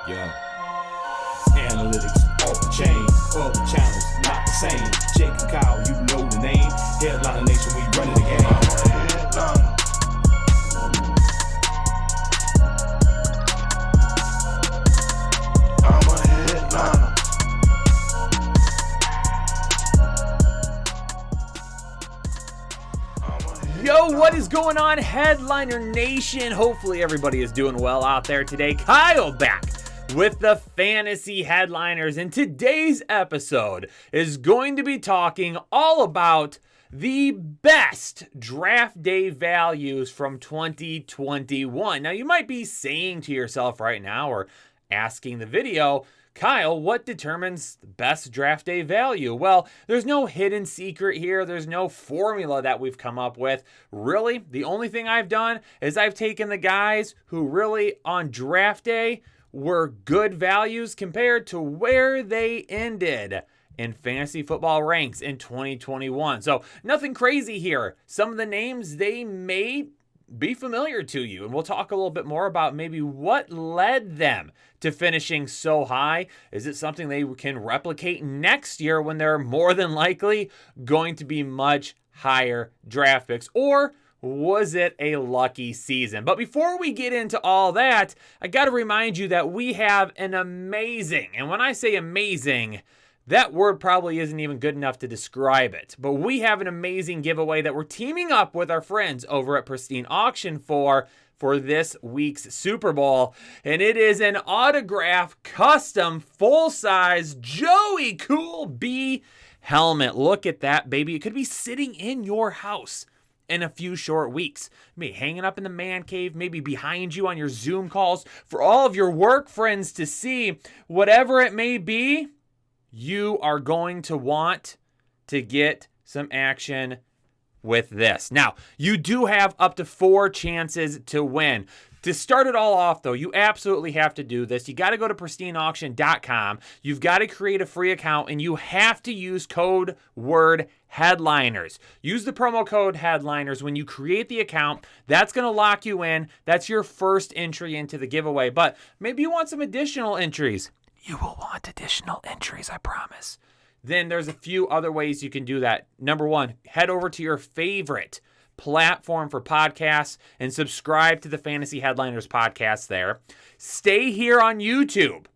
Yeah. Analytics off the chain, other channels not the same. Jake and Kyle, you know the name. Headliner Nation, we running the game. I'm a headliner. Yo, what is going on, Headliner Nation? Hopefully everybody is doing well out there today. Kyle back with the Fantasy Headliners, and today's episode is going to be talking all about the best draft day values from 2021. Now, you might be saying to yourself right now, or asking the video, Kyle, what determines the best draft day value? Well, there's no hidden secret here. There's no formula that we've come up with. Really, the only thing I've done is I've taken the guys who really on draft day were good values compared to where they ended in fantasy football ranks in 2021. So nothing crazy here. Some of the names, they may be familiar to you, and we'll talk a little bit more about maybe what led them to finishing so high. Is it something they can replicate next year when they're more than likely going to be much higher draft picks? Or was it a lucky season? But before we get into all that, I got to remind you that we have an amazing, and when I say amazing, that word probably isn't even good enough to describe it, but we have an amazing giveaway that we're teaming up with our friends over at Pristine Auction for this week's Super Bowl, and it is an autograph custom full-size Joey Cool B helmet. Look at that, baby. It could be sitting in your house in a few short weeks. Maybe hanging up in the man cave, maybe behind you on your Zoom calls for all of your work friends to see. Whatever it may be, you are going to want to get some action with this. Now, you do have up to 4 chances to win. To start it all off, though, you absolutely have to do this. You got to go to pristineauction.com. You've got to create a free account, and you have to use code word headliners. Use the promo code headliners when you create the account. That's going to lock you in. That's your first entry into the giveaway. But maybe you want some additional entries. You will want additional entries, I promise. Then there's a few other ways you can do that. Number one, head over to your favorite platform for podcasts and subscribe to the Fantasy Headliners podcast there. Stay here on YouTube.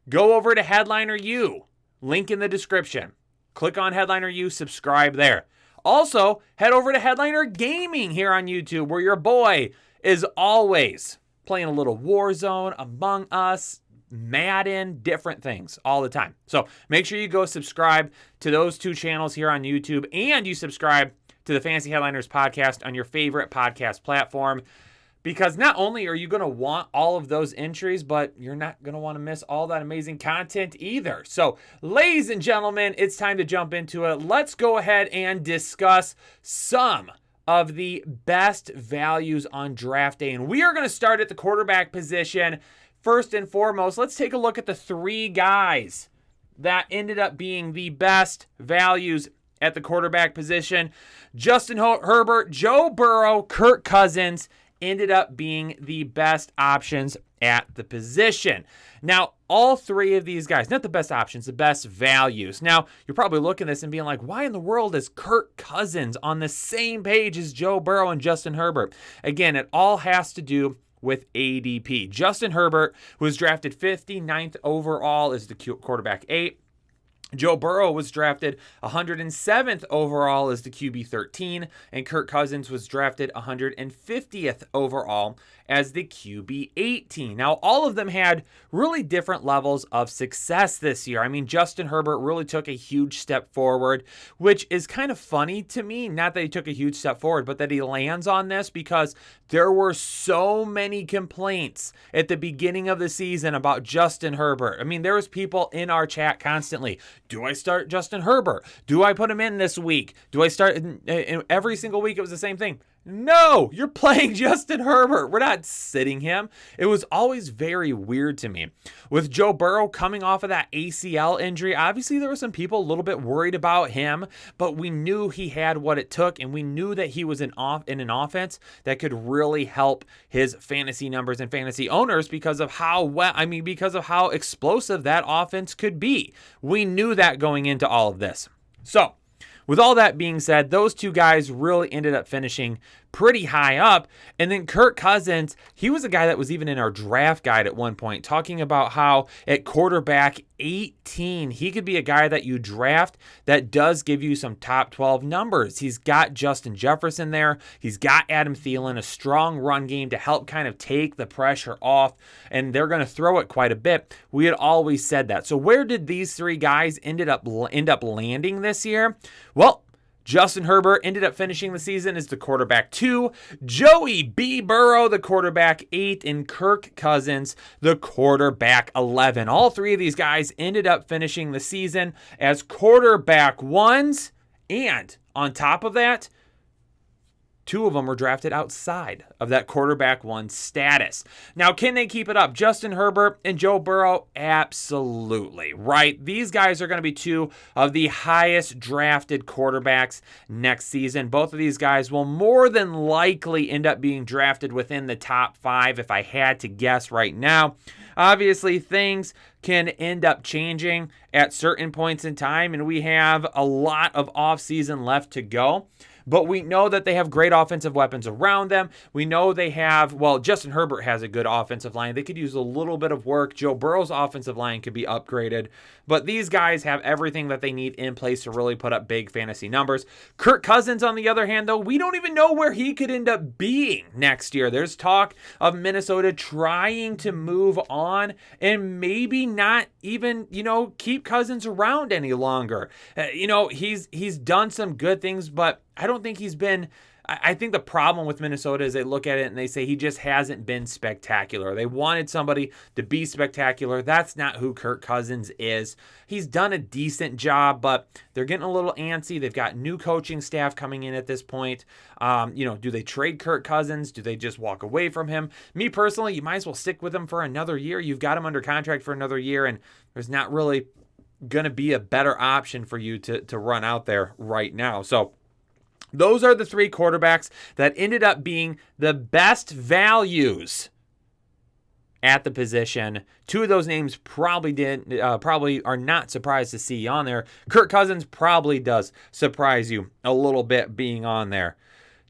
Go over to Headliner U. Link in the description. Click on Headliner U, subscribe there. Also, head over to Headliner Gaming here on YouTube, where your boy is always playing a little Warzone, Among Us, Madden, different things all the time. So make sure you go subscribe to those 2 channels here on YouTube, and you subscribe to the Fantasy Headliners podcast on your favorite podcast platform, because not only are you going to want all of those entries, but you're not going to want to miss all that amazing content either. So ladies and gentlemen, it's time to jump into it. Let's go ahead and discuss some of the best values on draft day. And we are going to start at the quarterback position. First and foremost, let's take a look at the 3 guys that ended up being the best values at the quarterback position. Justin Herbert, Joe Burrow, Kirk Cousins ended up being the best options at the position. Now, all 3 of these guys, not the best options, the best values. Now, you're probably looking at this and being like, why in the world is Kirk Cousins on the same page as Joe Burrow and Justin Herbert? Again, it all has to do with ADP. Justin Herbert was drafted 59th overall as the quarterback 8. Joe Burrow was drafted 107th overall as the QB 13, and Kirk Cousins was drafted 150th overall as the QB 18. Now, all of them had really different levels of success this year. I mean, Justin Herbert really took a huge step forward, which is kind of funny to me. Not that he took a huge step forward, but that he lands on this, because there were so many complaints at the beginning of the season about Justin Herbert. I mean, there was people in our chat constantly. Do I start Justin Herbert? Do I put him in this week? Do I start every single week? It was the same thing. No, you're playing Justin Herbert. We're not sitting him. It was always very weird to me. With Joe Burrow coming off of that ACL injury, obviously there were some people a little bit worried about him, but we knew he had what it took, and we knew that he was in an offense that could really help his fantasy numbers and fantasy owners because of how explosive that offense could be. We knew that going into all of this. So, with all that being said, those two guys really ended up finishing pretty high up. And then Kirk Cousins, he was a guy that was even in our draft guide at one point, talking about how at quarterback 18, he could be a guy that you draft that does give you some top 12 numbers. He's got Justin Jefferson there. He's got Adam Thielen, a strong run game to help kind of take the pressure off, and they're going to throw it quite a bit. We had always said that. So where did these three guys end up landing this year? Well, Justin Herbert ended up finishing the season as the quarterback 2, Joey B. Burrow, the quarterback 8, and Kirk Cousins, the quarterback 11. All three of these guys ended up finishing the season as quarterback 1s, and on top of that, 2 of them were drafted outside of that quarterback 1 status. Now, can they keep it up? Justin Herbert and Joe Burrow? Absolutely, right? These guys are going to be 2 of the highest drafted quarterbacks next season. Both of these guys will more than likely end up being drafted within the top 5 if I had to guess right now. Obviously, things can end up changing at certain points in time, and we have a lot of offseason left to go. But we know that they have great offensive weapons around them. We know they have, Justin Herbert has a good offensive line. They could use a little bit of work. Joe Burrow's offensive line could be upgraded. But these guys have everything that they need in place to really put up big fantasy numbers. Kirk Cousins, on the other hand, though, we don't even know where he could end up being next year. There's talk of Minnesota trying to move on and maybe not even, keep Cousins around any longer. He's done some good things, but I don't think he's been. I think the problem with Minnesota is they look at it and they say he just hasn't been spectacular. They wanted somebody to be spectacular. That's not who Kirk Cousins is. He's done a decent job, but they're getting a little antsy. They've got new coaching staff coming in at this point. Do they trade Kirk Cousins? Do they just walk away from him? Me personally, you might as well stick with him for another year. You've got him under contract for another year, and there's not really going to be a better option for you to run out there right now. So, those are the 3 quarterbacks that ended up being the best values at the position. 2 of those names probably are not surprised to see on there. Kirk Cousins probably does surprise you a little bit being on there.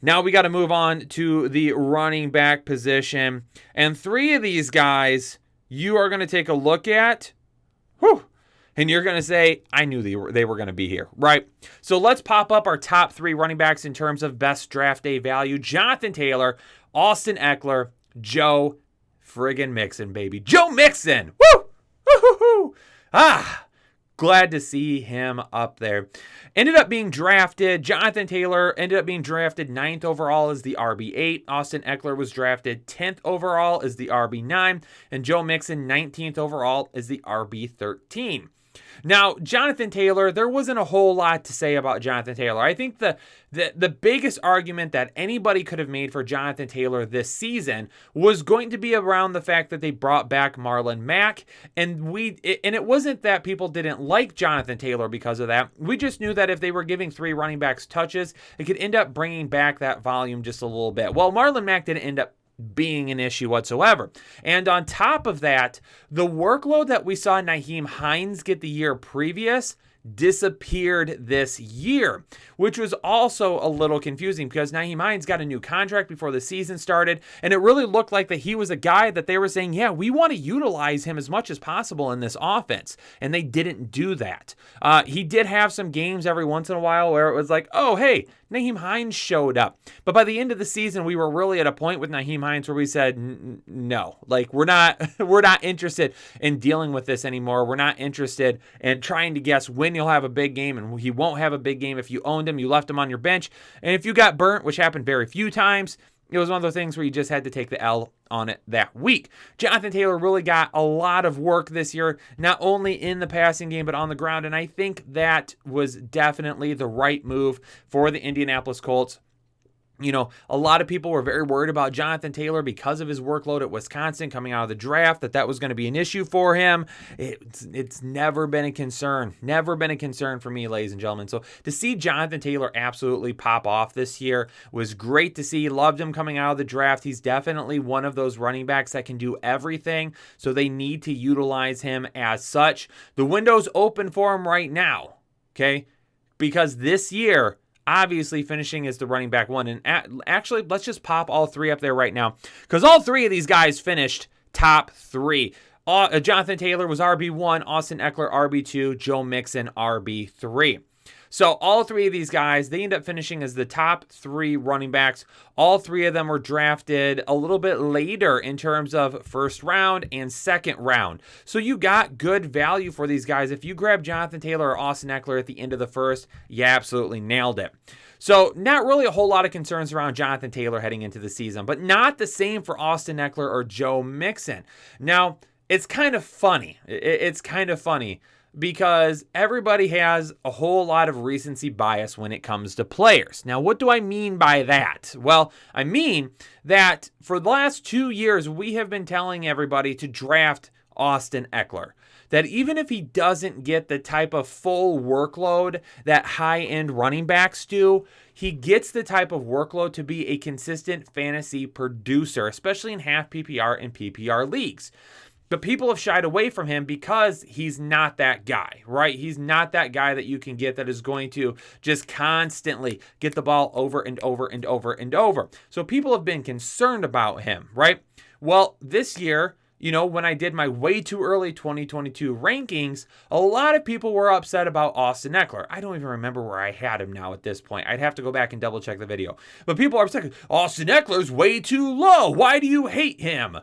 Now we got to move on to the running back position. And 3 of these guys you are going to take a look at. And you're going to say, I knew they were going to be here, right? So let's pop up our top 3 running backs in terms of best draft day value. Jonathan Taylor, Austin Eckler, Joe friggin' Mixon, baby. Joe Mixon! Woo! Woo-hoo-hoo! Glad to see him up there. Jonathan Taylor ended up being drafted 9th overall as the RB8. Austin Eckler was drafted 10th overall as the RB9. And Joe Mixon 19th overall as the RB13. Now, Jonathan Taylor, there wasn't a whole lot to say about Jonathan Taylor. I think the biggest argument that anybody could have made for Jonathan Taylor this season was going to be around the fact that they brought back Marlon Mack, and it wasn't that people didn't like Jonathan Taylor because of that. We just knew that if they were giving 3 running backs touches, it could end up bringing back that volume just a little bit. Well, Marlon Mack didn't end up being an issue whatsoever. And on top of that, the workload that we saw Nyheim Hines get the year previous disappeared this year, which was also a little confusing because Nyheim Hines got a new contract before the season started, and it really looked like that he was a guy that they were saying, yeah, we want to utilize him as much as possible in this offense, and they didn't do that. He did have some games every once in a while where it was like, oh, hey, Nyheim Hines showed up. But by the end of the season, we were really at a point with Nyheim Hines where we said, no, like we're not interested in dealing with this anymore. We're not interested in trying to guess when he'll have a big game, and he won't have a big game. If you owned him, you left him on your bench. And if you got burnt, which happened very few times, it was one of those things where you just had to take the L on it that week. Jonathan Taylor really got a lot of work this year, not only in the passing game, but on the ground. And I think that was definitely the right move for the Indianapolis Colts. A lot of people were very worried about Jonathan Taylor because of his workload at Wisconsin coming out of the draft, that was going to be an issue for him. It's never been a concern. Never been a concern for me, ladies and gentlemen. So to see Jonathan Taylor absolutely pop off this year was great to see. Loved him coming out of the draft. He's definitely one of those running backs that can do everything, so they need to utilize him as such. The window's open for him right now, okay? Because this year, obviously finishing as the running back one. And actually, let's just pop all three up there right now, because all three of these guys finished top three. Jonathan Taylor was RB1, Austin Ekeler RB2, Joe Mixon RB3. So all three of these guys, they end up finishing as the top three running backs. All three of them were drafted a little bit later in terms of first round and second round. So you got good value for these guys. If you grab Jonathan Taylor or Austin Ekeler at the end of the first, you absolutely nailed it. So not really a whole lot of concerns around Jonathan Taylor heading into the season, but not the same for Austin Ekeler or Joe Mixon. Now, it's kind of funny. It's kind of funny, because everybody has a whole lot of recency bias when it comes to players. Now, what do I mean by that? Well, I mean that for the last 2 years, we have been telling everybody to draft Austin Ekeler. That even if he doesn't get the type of full workload that high-end running backs do, he gets the type of workload to be a consistent fantasy producer, especially in half PPR and PPR leagues. But people have shied away from him because he's not that guy, right? He's not that guy that you can get that is going to just constantly get the ball over and over and over and over. So people have been concerned about him, right? Well, this year, when I did my way too early 2022 rankings, a lot of people were upset about Austin Ekeler. I don't even remember where I had him now at this point. I'd have to go back and double check the video. But people are upset. Austin Eckler's way too low. Why do you hate him?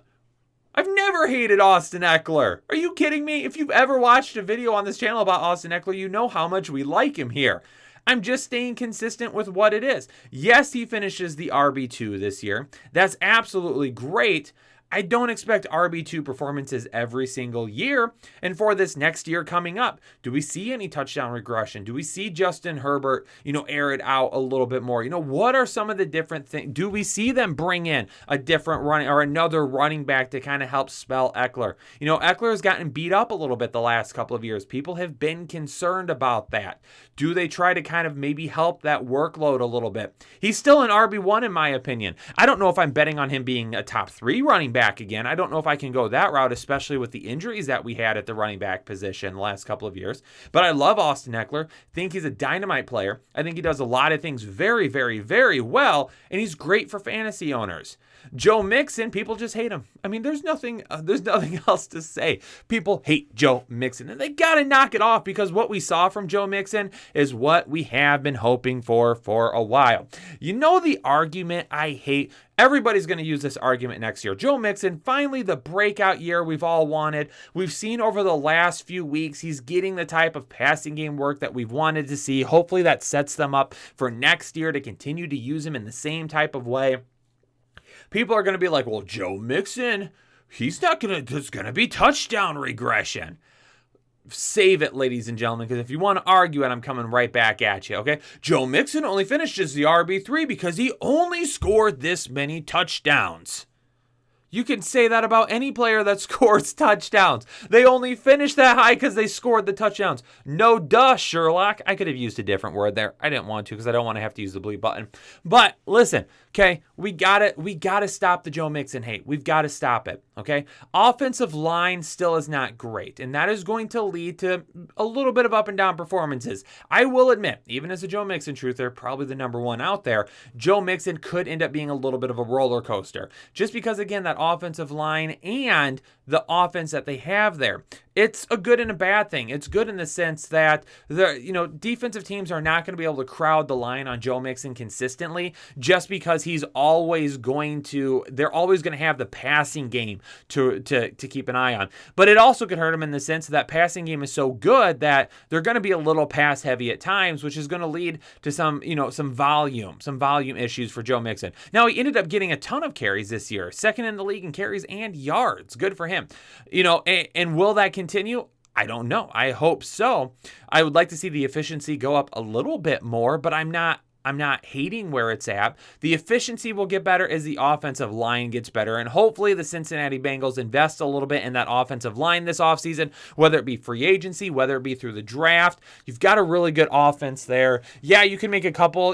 I've never hated Austin Ekeler. Are you kidding me? If you've ever watched a video on this channel about Austin Ekeler, you know how much we like him here. I'm just staying consistent with what it is. Yes, he finishes the RB2 this year. That's absolutely great. I don't expect RB2 performances every single year. And for this next year coming up, do we see any touchdown regression? Do we see Justin Herbert, air it out a little bit more? What are some of the different things? Do we see them bring in a different running or another running back to kind of help spell Ekeler? Ekeler has gotten beat up a little bit the last couple of years. People have been concerned about that. Do they try to kind of maybe help that workload a little bit? He's still an RB1 in my opinion. I don't know if I'm betting on him being a top 3 running back again. I don't know if I can go that route, especially with the injuries that we had at the running back position the last couple of years. But I love Austin Ekeler. Think he's a dynamite player. I think he does a lot of things very, very, very well, and he's great for fantasy owners. Joe Mixon, people just hate him. I mean, there's nothing else to say. People hate Joe Mixon, and they got to knock it off, because what we saw from Joe Mixon is what we have been hoping for a while. The argument I hate? Everybody's going to use this argument next year. Joe Mixon, finally the breakout year we've all wanted. We've seen over the last few weeks, he's getting the type of passing game work that we've wanted to see. Hopefully that sets them up for next year to continue to use him in the same type of way. People are going to be like, well, Joe Mixon, there's going to be touchdown regression. Save it, ladies and gentlemen, because if you want to argue it, I'm coming right back at you, okay? Joe Mixon only finished as the RB3 because he only scored this many touchdowns. You can say that about any player that scores touchdowns. They only finish that high because they scored the touchdowns. No duh, Sherlock. I could have used a different word there. I didn't want to, because I don't want to have to use the bleep button. But listen, okay, we gotta stop the Joe Mixon hate. We've got to stop it, okay? Offensive line still is not great, and that is going to lead to a little bit of up and down performances. I will admit, even as a Joe Mixon truther, probably the number one out there, Joe Mixon could end up being a little bit of a roller coaster. Just because, again, that offensive line and the offense that they have there, it's a good and a bad thing. It's good in the sense that defensive teams are not going to be able to crowd the line on Joe Mixon consistently, just because they're always going to have the passing game to keep an eye on. But it also could hurt him in the sense that passing game is so good that they're going to be a little pass heavy at times, which is going to lead to some volume issues for Joe Mixon. Now, he ended up getting a ton of carries this year, second in the league in carries and yards. Good for him. And will that continue? I don't know. I hope so. I would like to see the efficiency go up a little bit more, but I'm not I'm not hating where it's at. The efficiency will get better as the offensive line gets better, and hopefully the Cincinnati Bengals invest a little bit in that offensive line this offseason, whether it be free agency, whether it be through the draft. You've got a really good offense there. Yeah, you can make a couple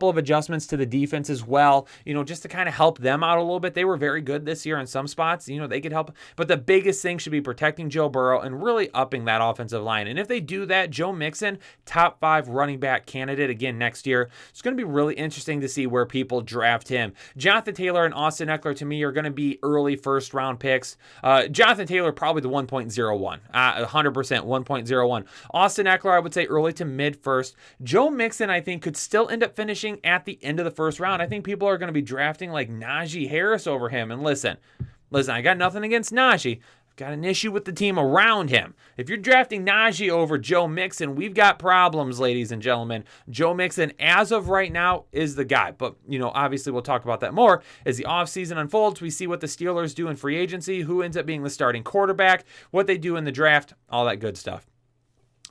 of adjustments to the defense as well, just to kind of help them out a little bit. They were very good this year in some spots. They could help. But the biggest thing should be protecting Joe Burrow and really upping that offensive line. And if they do that, Joe Mixon, top 5 running back candidate again next year. It's going to be really interesting to see where people draft him. Jonathan Taylor and Austin Eckler, to me, are going to be early first-round picks. Jonathan Taylor, probably the 1.01. 100% 1.01. Austin Eckler, I would say early to mid-first. Joe Mixon, I think, could still end up finishing at the end of the first round. I think people are going to be drafting like Najee Harris over him. And listen, I got nothing against Najee. I've got an issue with the team around him. If you're drafting Najee over Joe Mixon, we've got problems, ladies and gentlemen. Joe Mixon, as of right now, is the guy. But, obviously we'll talk about that more as the offseason unfolds. We see what the Steelers do in free agency, who ends up being the starting quarterback, what they do in the draft, all that good stuff.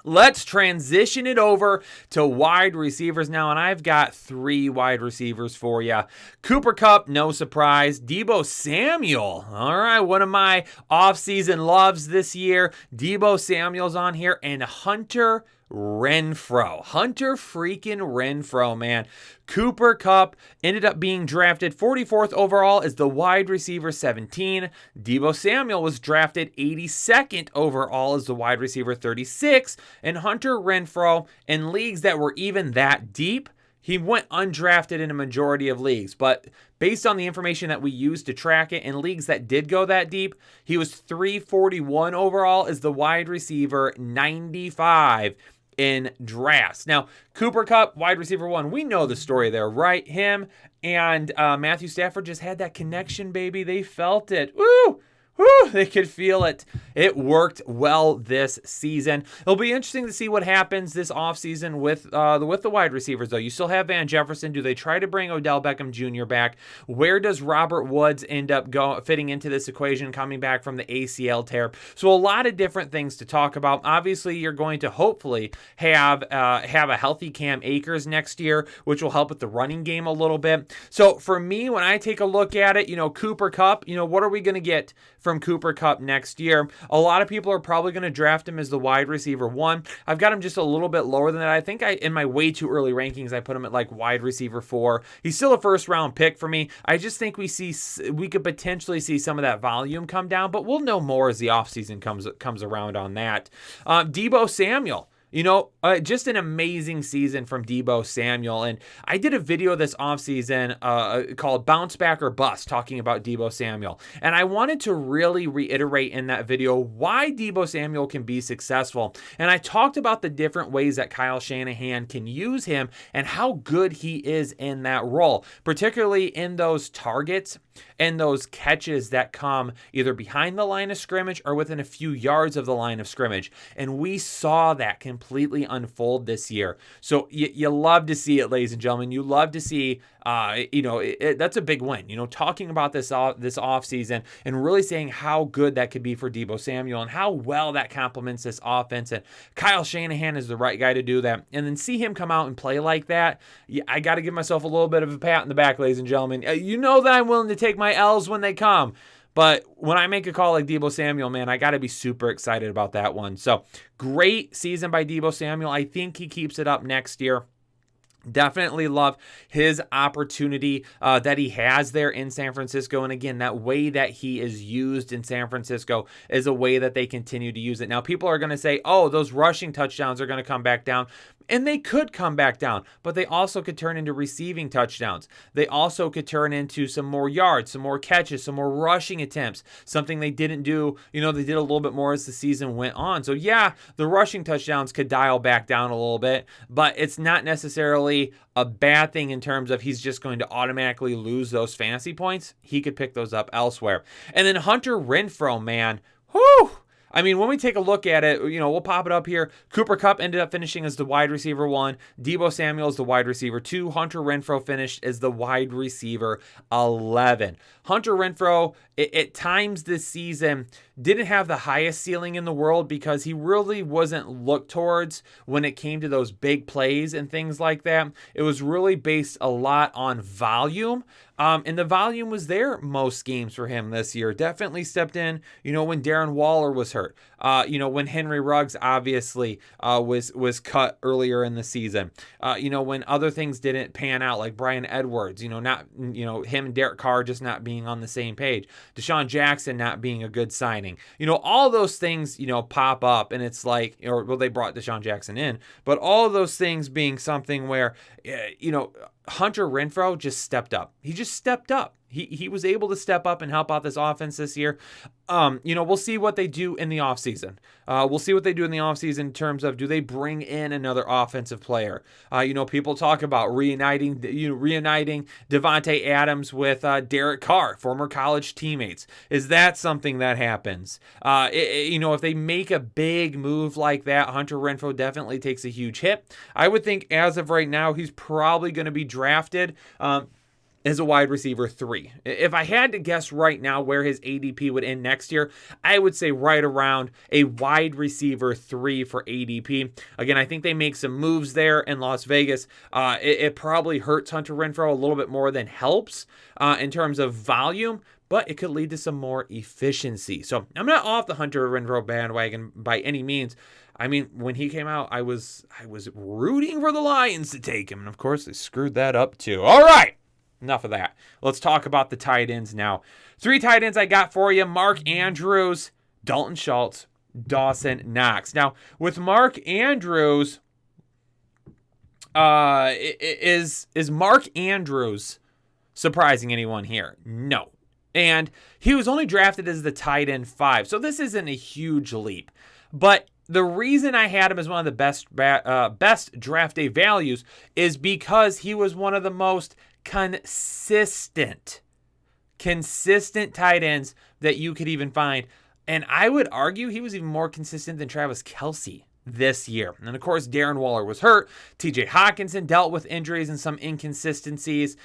Let's transition it over to wide receivers now, and I've got 3 wide receivers for you. Cooper Kupp, no surprise. Deebo Samuel, all right, one of my offseason loves this year. Deebo Samuel's on here, and Hunter Renfrow. Hunter freaking Renfrow, man. Cooper Kupp ended up being drafted 44th overall as the wide receiver 17. Deebo Samuel was drafted 82nd overall as the wide receiver 36. And Hunter Renfrow, in leagues that were even that deep, he went undrafted in a majority of leagues. But based on the information that we used to track it, in leagues that did go that deep, he was 341 overall as the wide receiver 95 in drafts. Now, Cooper Kupp, wide receiver 1, we know the story there, right? Him and Matthew Stafford just had that connection, baby. They felt it. Woo! Whew, they could feel it. It worked well this season. It'll be interesting to see what happens this offseason with the wide receivers, though. You still have Van Jefferson. Do they try to bring Odell Beckham Jr. back? Where does Robert Woods end up fitting into this equation, coming back from the ACL tear? So a lot of different things to talk about. Obviously, you're going to hopefully have a healthy Cam Akers next year, which will help with the running game a little bit. So for me, when I take a look at it, Cooper Kupp, what are we going to get from Cooper Kupp next year? A lot of people are probably going to draft him as the wide receiver 1. I've got him just a little bit lower than that. I think in my way too early rankings, I put him at like wide receiver 4. He's still a first round pick for me. I just think we could potentially see some of that volume come down, but we'll know more as the offseason comes around on that. Deebo Samuel. Just an amazing season from Deebo Samuel. And I did a video this offseason called Bounce Back or Bust, talking about Deebo Samuel. And I wanted to really reiterate in that video why Deebo Samuel can be successful. And I talked about the different ways that Kyle Shanahan can use him and how good he is in that role, particularly in those targets and those catches that come either behind the line of scrimmage or within a few yards of the line of scrimmage. And we saw that completely unfold this year. So you love to see it, ladies and gentlemen. You love to see, that's a big win. Talking about this offseason and really saying how good that could be for Deebo Samuel and how well that complements this offense. And Kyle Shanahan is the right guy to do that. And then see him come out and play like that. I got to give myself a little bit of a pat in the back, ladies and gentlemen. You know that I'm willing to take my L's when they come. But when I make a call like Deebo Samuel, man, I got to be super excited about that one. So great season by Deebo Samuel. I think he keeps it up next year. Definitely love his opportunity that he has there in San Francisco. And again, that way that he is used in San Francisco is a way that they continue to use it. Now, people are going to say, oh, those rushing touchdowns are going to come back down. And they could come back down, but they also could turn into receiving touchdowns. They also could turn into some more yards, some more catches, some more rushing attempts, something they didn't do. They did a little bit more as the season went on. So yeah, the rushing touchdowns could dial back down a little bit, but it's not necessarily a bad thing in terms of he's just going to automatically lose those fantasy points. He could pick those up elsewhere. And then Hunter Renfrow, man, whew! I mean, when we take a look at it, we'll pop it up here. Cooper Kupp ended up finishing as the wide receiver 1. Deebo Samuel is the wide receiver 2. Hunter Renfrow finished as the wide receiver 11. Hunter Renfrow, at times this season, didn't have the highest ceiling in the world because he really wasn't looked towards when it came to those big plays and things like that. It was really based a lot on volume. And the volume was there most games for him this year. Definitely stepped in, when Darren Waller was hurt. When Henry Ruggs obviously was cut earlier in the season. When other things didn't pan out, like Bryan Edwards, him and Derek Carr just not being on the same page. Deshaun Jackson not being a good signing. All those things, pop up, and it's like, they brought Deshaun Jackson in, but all of those things being something where, Hunter Renfrow just stepped up. He just stepped up. He was able to step up and help out this offense this year. We'll see what they do in the offseason. We'll see what they do in the offseason in terms of, do they bring in another offensive player? People talk about reuniting Devontae Adams with Derek Carr, former college teammates. Is that something that happens? If they make a big move like that, Hunter Renfrow definitely takes a huge hit. I would think as of right now, he's probably going to be drafted as a wide receiver 3. If I had to guess right now where his ADP would end next year, I would say right around a wide receiver 3 for ADP. Again, I think they make some moves there in Las Vegas. It probably hurts Hunter Renfrow a little bit more than helps in terms of volume, but it could lead to some more efficiency. So I'm not off the Hunter Renfrow bandwagon by any means. I mean, when he came out, I was rooting for the Lions to take him, and of course they screwed that up too. All right. Enough of that. Let's talk about the tight ends now. 3 tight ends I got for you: Mark Andrews, Dalton Schultz, Dawson Knox. Now, with Mark Andrews, is Mark Andrews surprising anyone here? No. And he was only drafted as the tight end 5, so this isn't a huge leap. But the reason I had him as one of the best draft day values is because he was one of the most consistent tight ends that you could even find. And I would argue he was even more consistent than Travis Kelce this year. And of course, Darren Waller was hurt. TJ Hawkinson dealt with injuries and some inconsistencies.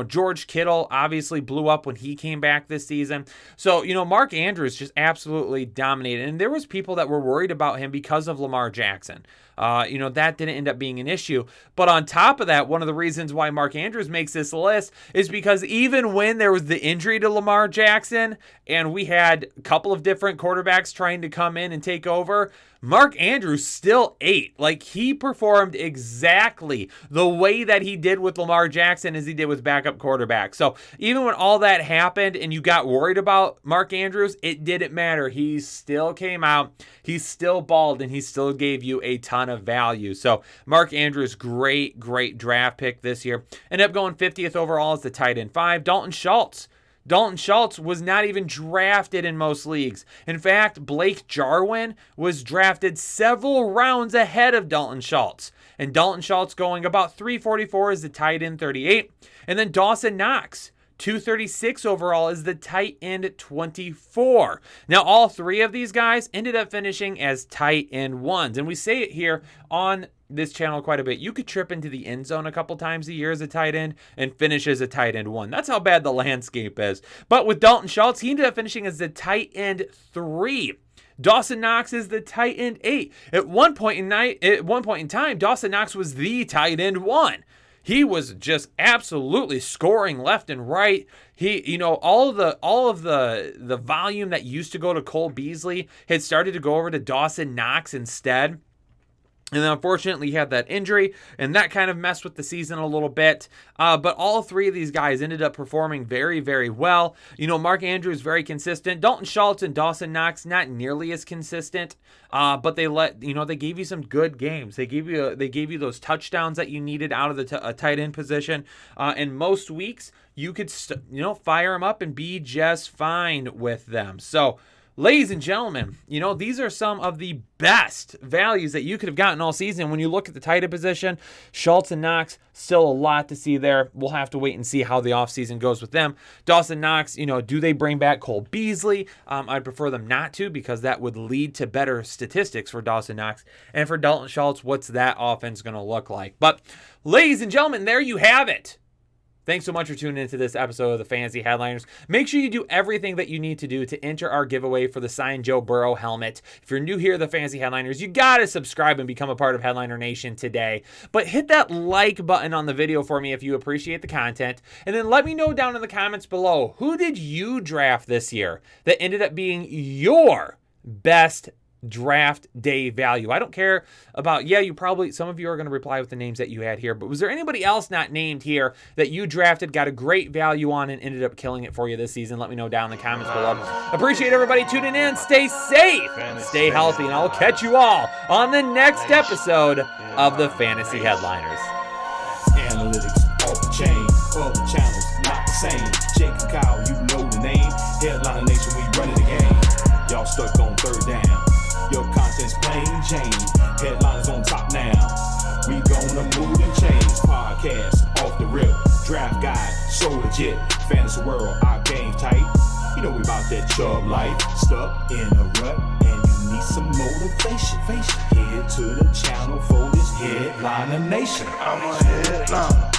George Kittle obviously blew up when he came back this season. So, Mark Andrews just absolutely dominated. And there was people that were worried about him because of Lamar Jackson. That didn't end up being an issue. But on top of that, one of the reasons why Mark Andrews makes this list is because even when there was the injury to Lamar Jackson and we had a couple of different quarterbacks trying to come in and take over, Mark Andrews still ate. Like, he performed exactly the way that he did with Lamar Jackson as he did with backup quarterback. So even when all that happened and you got worried about Mark Andrews, it didn't matter. He still came out, he still balled, and he still gave you a ton of value. So Mark Andrews, great draft pick this year. Ended up going 50th overall as the tight end 5. Dalton Schultz was not even drafted in most leagues. In fact, Blake Jarwin was drafted several rounds ahead of Dalton Schultz. And Dalton Schultz going about 344 as the tight end 38. And then Dawson Knox, 236 overall as the tight end 24. Now, all 3 of these guys ended up finishing as tight end 1s. And we say it here on this channel quite a bit. You could trip into the end zone a couple times a year as a tight end and finish as a tight end 1. That's how bad the landscape is. But with Dalton Schultz, he ended up finishing as the tight end 3. Dawson Knox is the tight end 8. At one point in time, Dawson Knox was the tight end 1. He was just absolutely scoring left and right. All of the volume that used to go to Cole Beasley had started to go over to Dawson Knox instead. And then unfortunately he had that injury, and that kind of messed with the season a little bit. But all 3 of these guys ended up performing very, very well. Mark Andrews, very consistent. Dalton Schultz and Dawson Knox, not nearly as consistent. But they gave you some good games. They gave you those touchdowns that you needed out of the tight end position. And most weeks you could fire them up and be just fine with them. So Ladies and gentlemen, these are some of the best values that you could have gotten all season. When you look at the tight end position, Schultz and Knox, still a lot to see there. We'll have to wait and see how the offseason goes with them. Dawson Knox, do they bring back Cole Beasley? I'd prefer them not to, because that would lead to better statistics for Dawson Knox. And for Dalton Schultz, what's that offense going to look like? But ladies and gentlemen, there you have it. Thanks so much for tuning into this episode of the Fantasy Headliners. Make sure you do everything that you need to do to enter our giveaway for the signed Joe Burrow helmet. If you're new here at the Fantasy Headliners, you got to subscribe and become a part of Headliner Nation today. But hit that like button on the video for me if you appreciate the content. And then let me know down in the comments below, who did you draft this year that ended up being your best draft day value? I don't care about, some of you are going to reply with the names that you had here, but was there anybody else not named here that you drafted, got a great value on, and ended up killing it for you this season? Let me know down in the comments below. Appreciate everybody tuning in. Stay safe, stay healthy, and I'll catch you all on the next episode of the Fantasy Headliners. Analytics off the chain, other channels not the same. Jake and Kyle, you know the name. Headliner Nation, we running the game. Y'all stuck on third down. Your content's plain Jane. Headliners on top now. We gonna move and change. Podcast off the rip. Draft guide, so legit. Fantasy world, our game tight. We about that Chubb life. Stuck in a rut and you need some motivation. Head to the channel for this Headliner Nation. I'm a headliner.